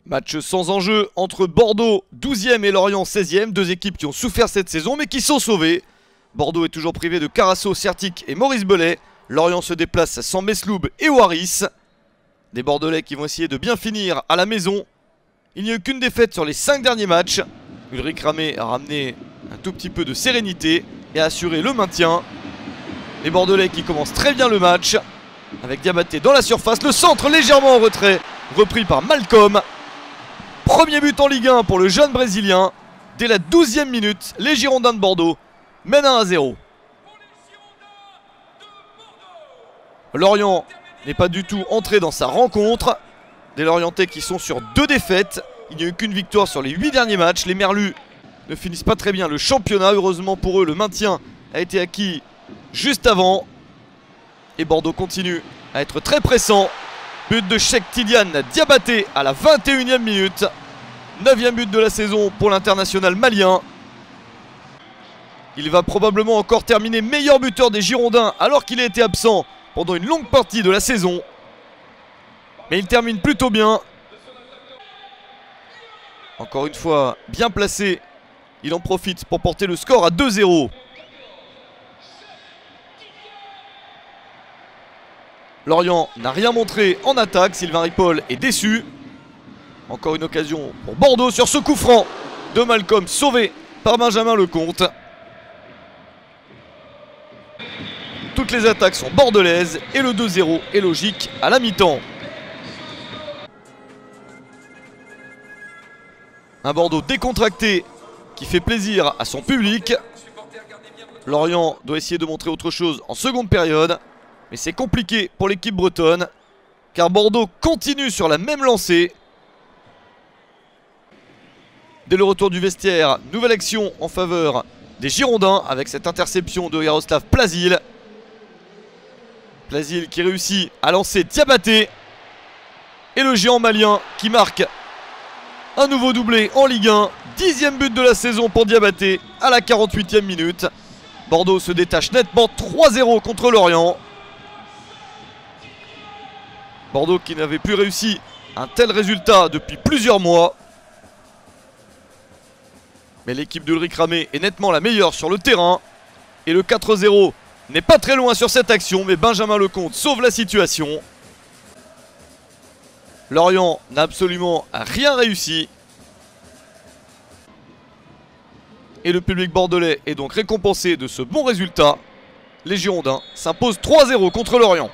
Match sans enjeu entre Bordeaux 12e et Lorient 16e, deux équipes qui ont souffert cette saison mais qui sont sauvées. Bordeaux est toujours privé de Carasso, Certic et Maurice Belay. Lorient se déplace sans Mesloub et Waris. Des Bordelais qui vont essayer de bien finir à la maison. Il n'y a eu qu'une défaite sur les 5 derniers matchs. Ulrich Ramé a ramené un tout petit peu de sérénité et a assuré le maintien. Les Bordelais qui commencent très bien le match avec Diabaté dans la surface, le centre légèrement en retrait, repris par Malcolm. Premier but en Ligue 1 pour le jeune Brésilien. Dès la 12e minute, les Girondins de Bordeaux mènent 1-0. Lorient n'est pas du tout entré dans sa rencontre. Des Lorientais qui sont sur 2 défaites. Il n'y a eu qu'une victoire sur les 8 derniers matchs. Les Merlus ne finissent pas très bien le championnat. Heureusement pour eux, le maintien a été acquis juste avant. Et Bordeaux continue à être très pressant. But de Cheikh Tidiane Diabaté à la 21e minute. 9e but de la saison pour l'international malien. Il va probablement encore terminer meilleur buteur des Girondins alors qu'il a été absent pendant une longue partie de la saison. Mais il termine plutôt bien. Encore une fois, bien placé. Il en profite pour porter le score à 2-0. Lorient n'a rien montré en attaque. Sylvain Ripoll est déçu. Encore une occasion pour Bordeaux sur ce coup franc de Malcolm, sauvé par Benjamin Lecomte. Toutes les attaques sont bordelaises et le 2-0 est logique à la mi-temps. Un Bordeaux décontracté qui fait plaisir à son public. Lorient doit essayer de montrer autre chose en seconde période. Mais c'est compliqué pour l'équipe bretonne, car Bordeaux continue sur la même lancée. Dès le retour du vestiaire, nouvelle action en faveur des Girondins avec cette interception de Yaroslav Plazil. Plazil qui réussit à lancer Diabaté. Et le géant malien qui marque un nouveau doublé en Ligue 1. 10e but de la saison pour Diabaté à la 48e minute. Bordeaux se détache nettement 3-0 contre Lorient. Bordeaux qui n'avait plus réussi un tel résultat depuis plusieurs mois. Mais l'équipe d'Ulrich Ramé est nettement la meilleure sur le terrain. Et le 4-0 n'est pas très loin sur cette action, mais Benjamin Lecomte sauve la situation. Lorient n'a absolument rien réussi. Et le public bordelais est donc récompensé de ce bon résultat. Les Girondins s'imposent 3-0 contre Lorient.